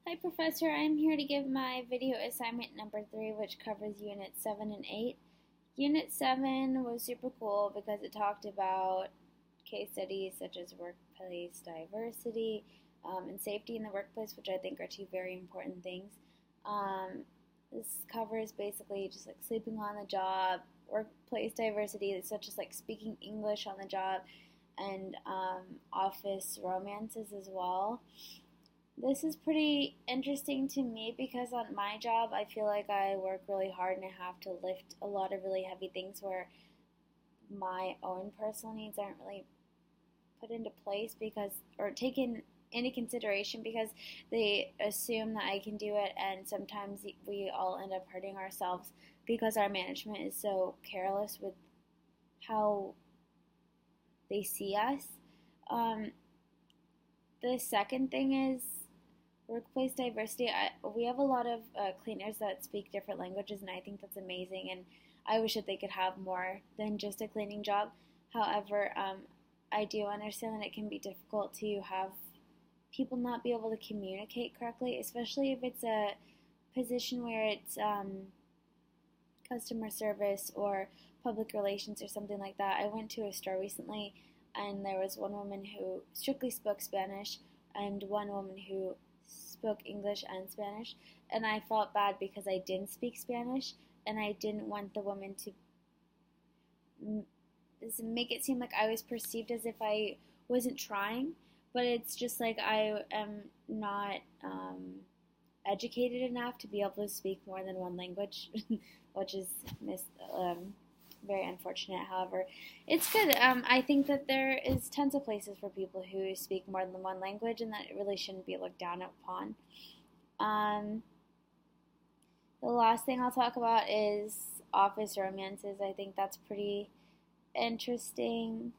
Hi Professor, I'm here to give my video assignment number 3, which covers Unit 7 and 8. Unit 7 was super cool because it talked about case studies such as workplace diversity and safety in the workplace, which I think are two very important things. This covers basically just like sleeping on the job, workplace diversity such as like speaking English on the job, and office romances as well. This is pretty interesting to me because on my job, I feel like I work really hard and I have to lift a lot of really heavy things where my own personal needs aren't really put into place because, or taken into consideration because they assume that I can do it, and sometimes we all end up hurting ourselves because our management is so careless with how they see us. Um, the second thing is workplace diversity. We have a lot of cleaners that speak different languages, and I think that's amazing. And I wish that they could have more than just a cleaning job. However, I do understand that it can be difficult to have people not be able to communicate correctly, especially if it's a position where it's customer service or public relations or something like that. I went to a store recently, and there was one woman who strictly spoke Spanish and one woman who spoke English and Spanish, and I felt bad because I didn't speak Spanish, and I didn't want the woman to make it seem like I was perceived as if I wasn't trying, but it's just like I am not educated enough to be able to speak more than one language, which is very unfortunate. However, it's good. I think that there is tons of places for people who speak more than one language, and that it really shouldn't be looked down upon. The last thing I'll talk about is office romances. I think that's pretty interesting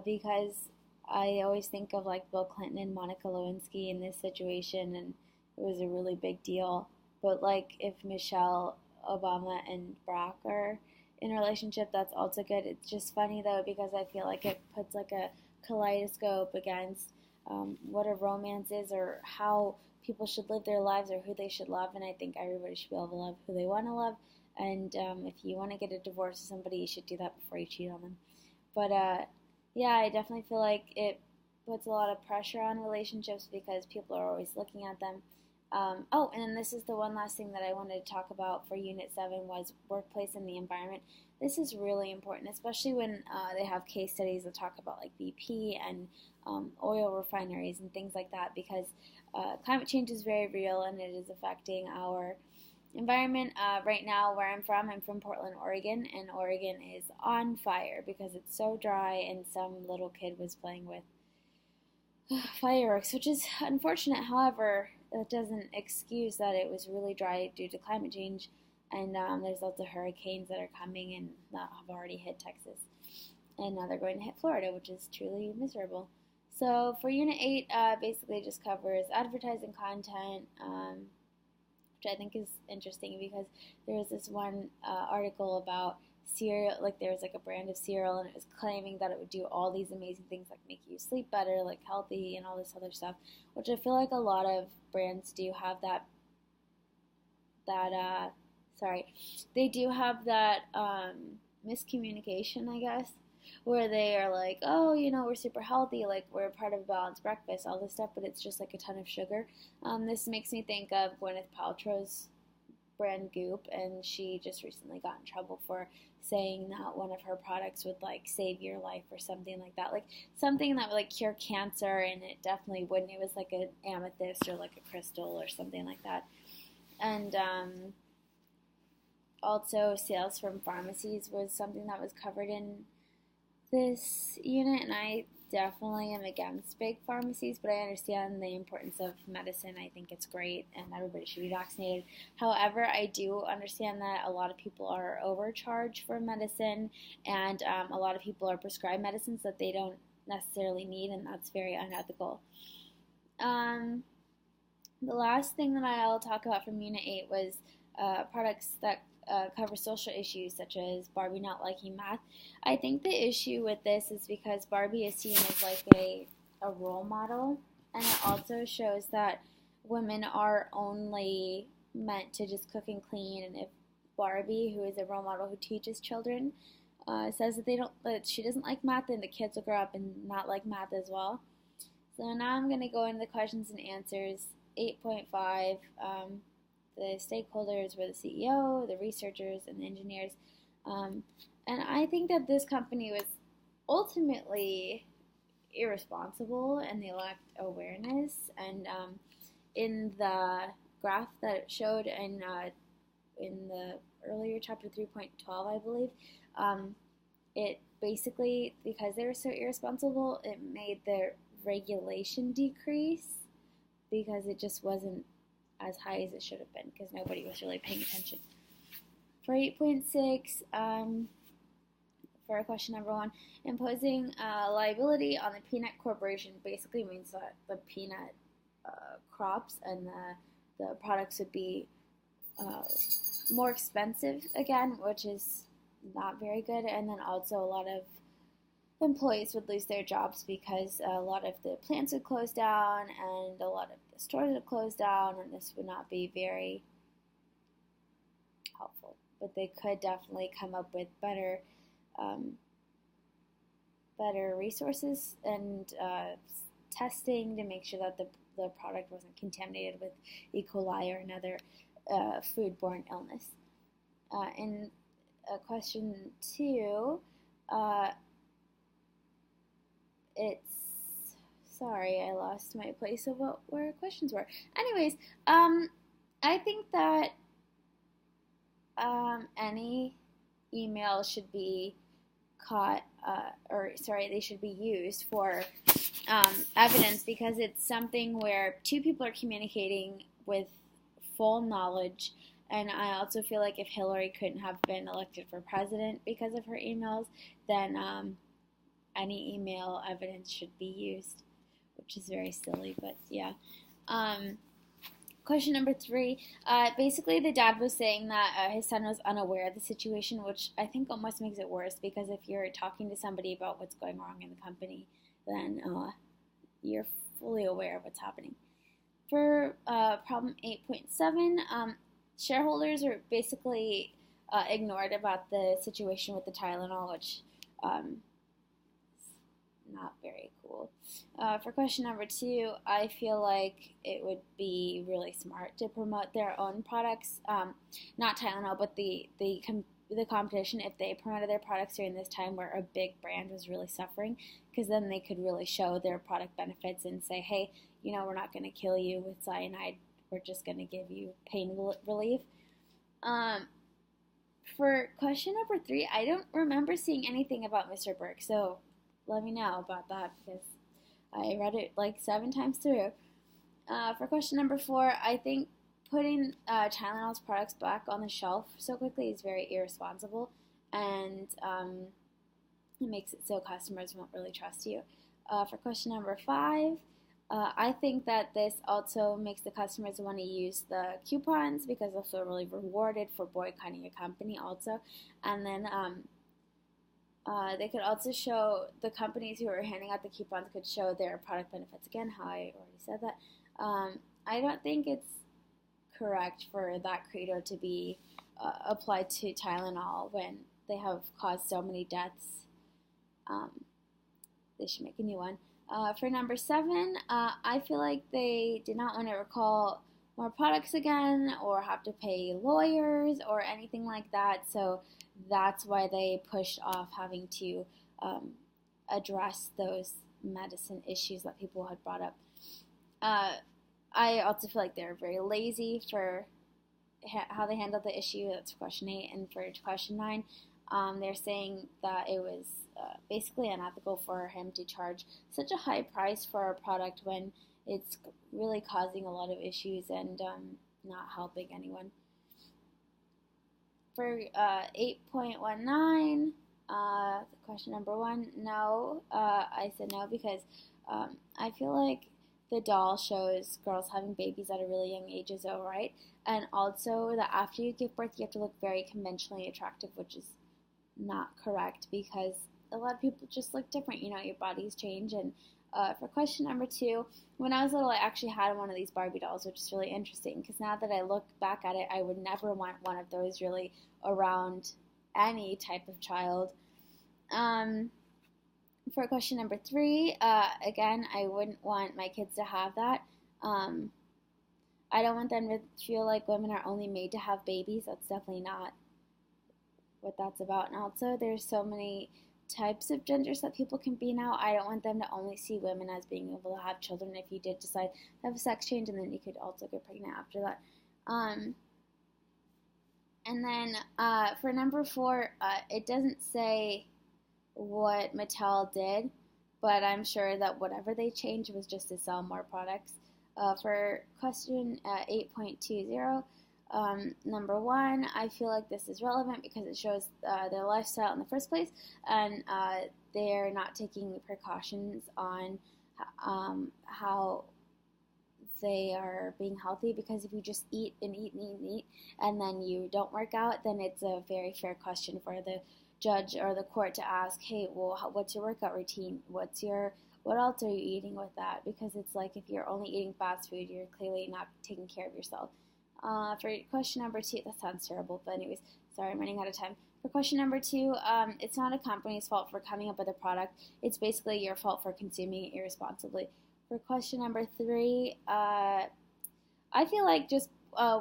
because I always think of like Bill Clinton and Monica Lewinsky in this situation, and it was a really big deal. But like if Michelle Obama and Barack are in a relationship, that's also good. It's just funny though because I feel like it puts like a kaleidoscope against what a romance is or how people should live their lives or who they should love, and I think everybody should be able to love who they want to love, and if you want to get a divorce with somebody, you should do that before you cheat on them. But yeah, I definitely feel like it puts a lot of pressure on relationships because people are always looking at them. Oh, and then this is the one last thing that I wanted to talk about for Unit 7 was workplace and the environment. This is really important, especially when they have case studies that talk about like BP and oil refineries and things like that, because climate change is very real and it is affecting our environment. Right now, where I'm from Portland, Oregon, and Oregon is on fire because it's so dry and some little kid was playing with fireworks, which is unfortunate. However, that doesn't excuse that it was really dry due to climate change, and there's lots of hurricanes that are coming and that have already hit Texas, and now they're going to hit Florida, which is truly miserable. So for Unit 8, basically just covers advertising content, which I think is interesting because there was this one article about cereal, like there was like a brand of cereal and it was claiming that it would do all these amazing things like make you sleep better, like healthy and all this other stuff, which I feel like a lot of brands do have they do have that miscommunication, I guess, where they are like, oh, we're super healthy, like we're part of a balanced breakfast, all this stuff, but it's just like a ton of sugar. This makes me think of Gwyneth Paltrow's brand Goop, and she just recently got in trouble for saying that one of her products would like save your life or something like that, like something that would like cure cancer, and it definitely wouldn't. It was like an amethyst or like a crystal or something like that. And also sales from pharmacies was something that was covered in this unit, and I definitely am against big pharmacies, but I understand the importance of medicine. I think it's great and everybody should be vaccinated. However, I do understand that a lot of people are overcharged for medicine, and a lot of people are prescribed medicines that they don't necessarily need, and that's very unethical. The last thing that I'll talk about from Unit 8 was products that cover social issues such as Barbie not liking math. I think the issue with this is because Barbie is seen as like a role model, and it also shows that women are only meant to just cook and clean, and if Barbie, who is a role model who teaches children, says that she doesn't like math, then the kids will grow up and not like math as well. So now I'm going to go into the questions and answers. 8.5, the stakeholders were the CEO, the researchers, and the engineers. And I think that this company was ultimately irresponsible and they lacked awareness. And in the graph that it showed in the earlier chapter 3.12, I believe, it basically, because they were so irresponsible, it made their regulation decrease because it just wasn't as high as it should have been because nobody was really paying attention. For 8.6, for question number 1, imposing liability on the peanut corporation basically means that the peanut crops and the products would be more expensive again, which is not very good. And then also a lot of employees would lose their jobs because a lot of the plants would close down and a lot of the stores would close down, and this would not be very helpful. But they could definitely come up with better resources and testing to make sure that the product wasn't contaminated with E. coli or another foodborne illness. In question 2, sorry, I lost my place of where questions were. Anyways, I think that any email should be they should be used for evidence because it's something where two people are communicating with full knowledge. And I also feel like if Hillary couldn't have been elected for president because of her emails, then any email evidence should be used, which is very silly, but yeah. Question number 3, basically the dad was saying that his son was unaware of the situation, which I think almost makes it worse because if you're talking to somebody about what's going wrong in the company, then you're fully aware of what's happening. For problem 8.7, shareholders are basically ignored about the situation with the Tylenol, which not very cool. For question number 2, I feel like it would be really smart to promote their own products, not Tylenol, but the competition, if they promoted their products during this time where a big brand was really suffering, because then they could really show their product benefits and say, hey, we're not going to kill you with cyanide, we're just going to give you pain relief. For question number 3, I don't remember seeing anything about Mr. Burke, so let me know about that because I read it like 7 times through. For question number 4, I think putting Tylenol's products back on the shelf so quickly is very irresponsible, and it makes it so customers won't really trust you. For question number 5, I think that this also makes the customers want to use the coupons because they'll feel really rewarded for boycotting a company also. And then they could also show, the companies who are handing out the coupons could show their product benefits again, how I already said that. I don't think it's correct for that credo to be applied to Tylenol when they have caused so many deaths. They should make a new one. For number 7, I feel like they did not want to recall more products again or have to pay lawyers or anything like that, so that's why they pushed off having to address those medicine issues that people had brought up. I also feel like they're very lazy for how they handled the issue. That's question 8. And for question 9, they're saying that it was basically unethical for him to charge such a high price for a product when it's really causing a lot of issues and not helping anyone. For 8.19, question number 1, no. I said no because I feel like the doll shows girls having babies at a really young age is alright, and also that after you give birth you have to look very conventionally attractive, which is not correct because a lot of people just look different. Your bodies change, and For question number 2, when I was little, I actually had one of these Barbie dolls, which is really interesting because now that I look back at it, I would never want one of those really around any type of child. For question number 3, again, I wouldn't want my kids to have that. I don't want them to feel like women are only made to have babies. That's definitely not what that's about. And also, there's so many types of genders that people can be now. I don't want them to only see women as being able to have children if you did decide to have a sex change, and then you could also get pregnant after that. And then for number 4, it doesn't say what Mattel did, but I'm sure that whatever they changed was just to sell more products. For question 8.20, number 1, I feel like this is relevant because it shows their lifestyle in the first place, and they're not taking precautions on how they are being healthy, because if you just eat and eat and eat and eat and then you don't work out, then it's a very fair question for the judge or the court to ask, hey, well, what's your workout routine? What else are you eating with that? Because it's like if you're only eating fast food, you're clearly not taking care of yourself. For question number 2, that sounds terrible, but anyways, sorry, I'm running out of time. For question number 2, it's not a company's fault for coming up with a product. It's basically your fault for consuming it irresponsibly. For question number 3, I feel like just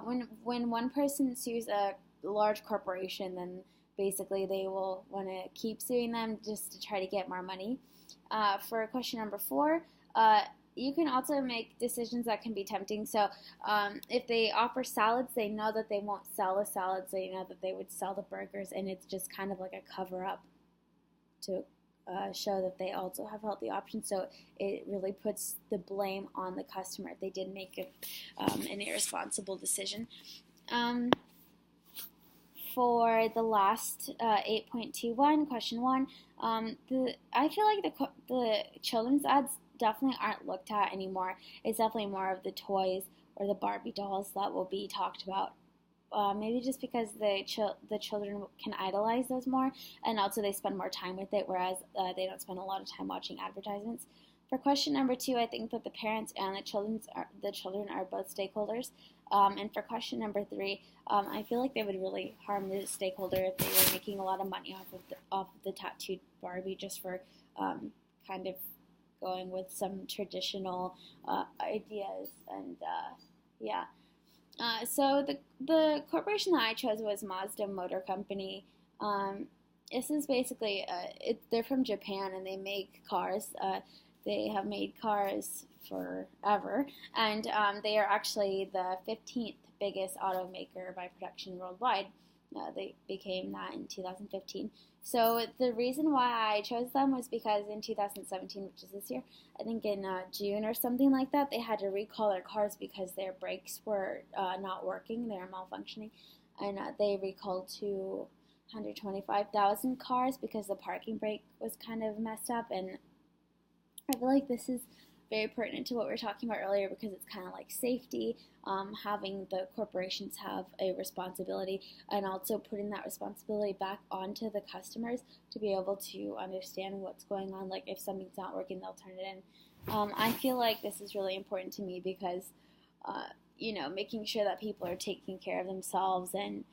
when one person sues a large corporation, then basically they will want to keep suing them just to try to get more money. For question number 4, you can also make decisions that can be tempting. So if they offer salads, they know that they won't sell the salads. They know that they would sell the burgers, and it's just kind of like a cover-up to show that they also have healthy options. So it really puts the blame on the customer if they did make an irresponsible decision. For the last 8.21, question 1, I feel like the children's ads definitely aren't looked at anymore. It's definitely more of the toys or the Barbie dolls that will be talked about. Maybe just because the children can idolize those more, and also they spend more time with it, whereas they don't spend a lot of time watching advertisements. For question number 2, I think that the parents and the children are both stakeholders. And for question number 3, I feel like they would really harm the stakeholder if they were making a lot of money off of the tattooed Barbie just for kind of going with some traditional ideas. And yeah. So the corporation that I chose was Mazda Motor Company. This is basically they're from Japan, and they make cars. They have made cars forever, and they are actually the 15th biggest automaker by production worldwide. They became that in 2015. So the reason why I chose them was because in 2017, which is this year, I think in June or something like that, they had to recall their cars because their brakes were not working, they were malfunctioning, and they recalled 225,000 cars because the parking brake was kind of messed up. And I feel like this is very pertinent to what we were talking about earlier, because it's kind of like safety, having the corporations have a responsibility, and also putting that responsibility back onto the customers to be able to understand what's going on. Like if something's not working, they'll turn it in. I feel like this is really important to me because, making sure that people are taking care of themselves, and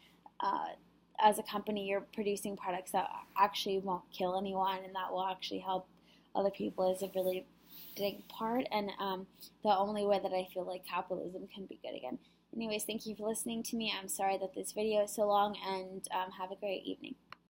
as a company, you're producing products that actually won't kill anyone and that will actually help other people is a really big part, and the only way that I feel like capitalism can be good again. Anyways, thank you for listening to me. I'm sorry that this video is so long, and have a great evening.